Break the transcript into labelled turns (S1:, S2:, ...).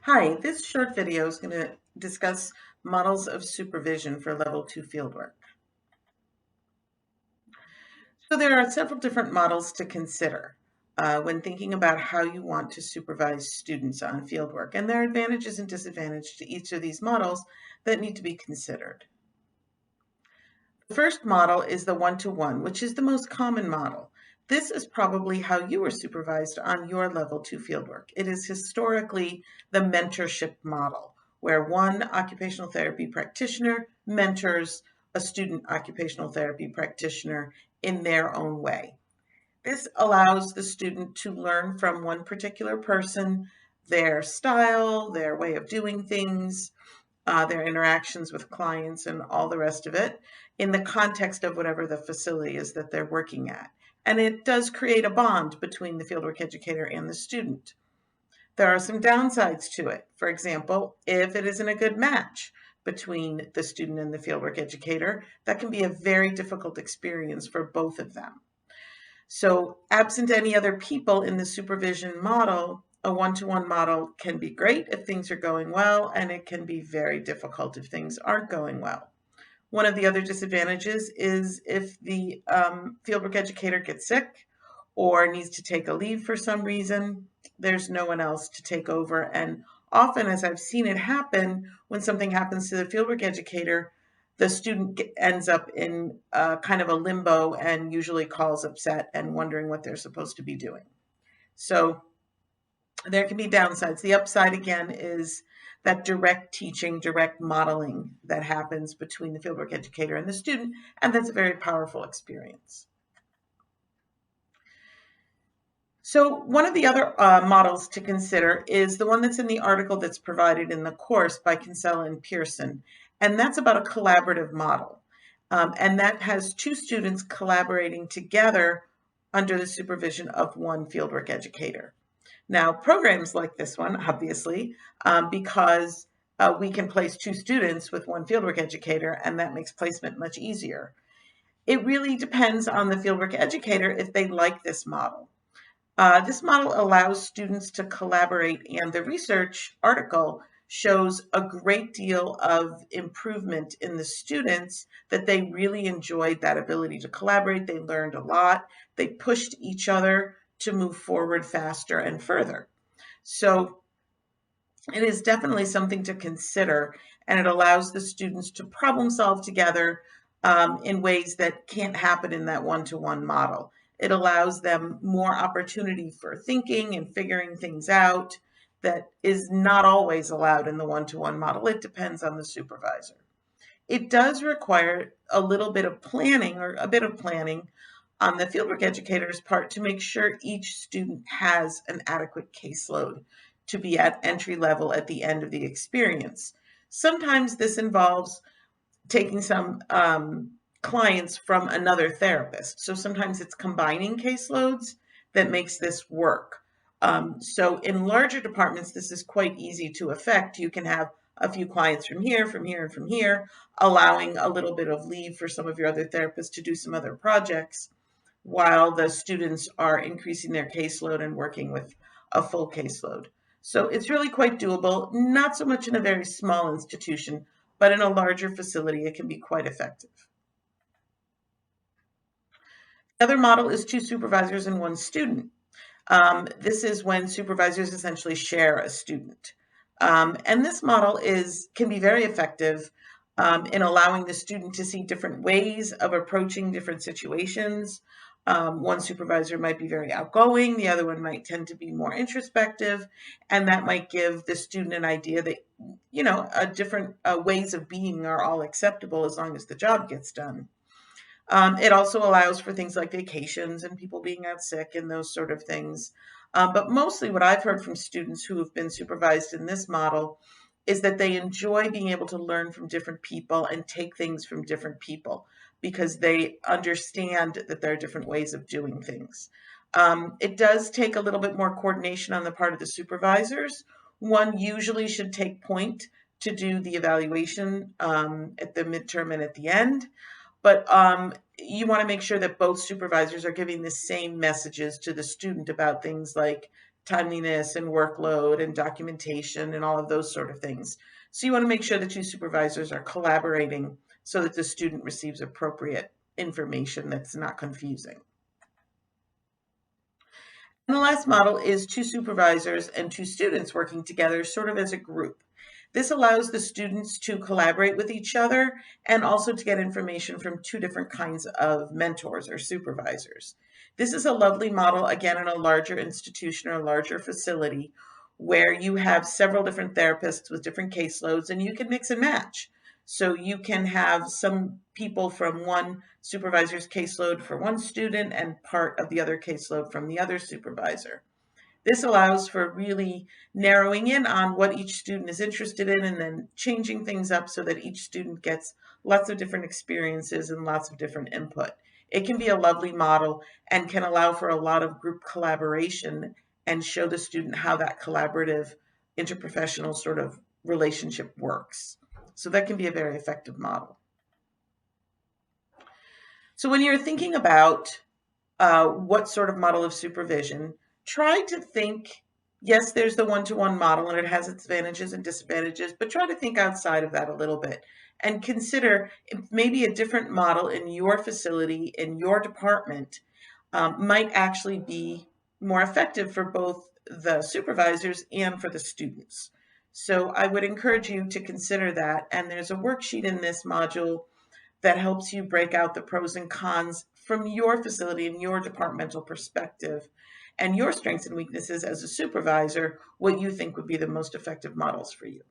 S1: Hi, this short video is going to discuss models of supervision for level 2 fieldwork. So there are several different models to consider when thinking about how you want to supervise students on fieldwork, and there are advantages and disadvantages to each of these models that need to be considered. The first model is the one-to-one, which is the most common model. This is probably how you were supervised on your level 2 fieldwork. It is historically the mentorship model, where one occupational therapy practitioner mentors a student occupational therapy practitioner in their own way. This allows the student to learn from one particular person, their style, their way of doing things, their interactions with clients and all the rest of it in the context of whatever the facility is that they're working at. And it does create a bond between the fieldwork educator and the student. There are some downsides to it. For example, if it isn't a good match between the student and the fieldwork educator, that can be a very difficult experience for both of them. So absent any other people in the supervision model, a one-to-one model can be great if things are going well, and it can be very difficult if things aren't going well. One of the other disadvantages is if the fieldwork educator gets sick or needs to take a leave for some reason, there's no one else to take over. And often, as I've seen it happen, when something happens to the fieldwork educator, the student ends up in kind of a limbo and usually calls upset and wondering what they're supposed to be doing. So there can be downsides. The upside, again, is that direct teaching, direct modeling that happens between the fieldwork educator and the student, and that's a very powerful experience. So one of the other models to consider is the one that's in the article that's provided in the course by Kinsella and Pearson, and that's about a collaborative model. And that has two students collaborating together under the supervision of one fieldwork educator. Now, programs like this one, obviously, because we can place two students with one fieldwork educator, and that makes placement much easier. It really depends on the fieldwork educator if they like this model. This model allows students to collaborate, and the research article shows a great deal of improvement in the students, that they really enjoyed that ability to collaborate. They learned a lot. They pushed each other to move forward faster and further. So it is definitely something to consider, and it allows the students to problem solve together in ways that can't happen in that one-to-one model. It allows them more opportunity for thinking and figuring things out that is not always allowed in the one-to-one model. It depends on the supervisor. It does require a little bit of planning, or a bit of planning on the fieldwork educator's part, to make sure each student has an adequate caseload to be at entry level at the end of the experience. Sometimes this involves taking some clients from another therapist. So sometimes it's combining caseloads that makes this work. So in larger departments, this is quite easy to effect. You can have a few clients from here, from here, and from here, allowing a little bit of leave for some of your other therapists to do some other projects, while the students are increasing their caseload and working with a full caseload. So it's really quite doable, not so much in a very small institution, but in a larger facility, it can be quite effective. The other model is two supervisors and one student. This is when supervisors essentially share a student. And this model can be very effective in allowing the student to see different ways of approaching different situations. One supervisor might be very outgoing, the other one might tend to be more introspective, and that might give the student an idea that, different ways of being are all acceptable as long as the job gets done. It also allows for things like vacations and people being out sick and those sort of things. But mostly what I've heard from students who have been supervised in this model is that they enjoy being able to learn from different people and take things from different people, because they understand that there are different ways of doing things. It does take a little bit more coordination on the part of the supervisors. One usually should take point to do the evaluation at the midterm and at the end. But you want to make sure that both supervisors are giving the same messages to the student about things like timeliness and workload and documentation and all of those sort of things. So you want to make sure that you supervisors are collaborating so that the student receives appropriate information that's not confusing. And the last model is two supervisors and two students working together sort of as a group. This allows the students to collaborate with each other and also to get information from two different kinds of mentors or supervisors. This is a lovely model, again, in a larger institution or a larger facility where you have several different therapists with different caseloads and you can mix and match. So you can have some people from one supervisor's caseload for one student and part of the other caseload from the other supervisor. This allows for really narrowing in on what each student is interested in and then changing things up so that each student gets lots of different experiences and lots of different input. It can be a lovely model and can allow for a lot of group collaboration and show the student how that collaborative interprofessional sort of relationship works. So that can be a very effective model. So when you're thinking about what sort of model of supervision, try to think, yes, there's the one-to-one model and it has its advantages and disadvantages, but try to think outside of that a little bit and consider if maybe a different model in your facility, in your department, might actually be more effective for both the supervisors and for the students. So I would encourage you to consider that. And there's a worksheet in this module that helps you break out the pros and cons from your facility and your departmental perspective and your strengths and weaknesses as a supervisor, what you think would be the most effective models for you.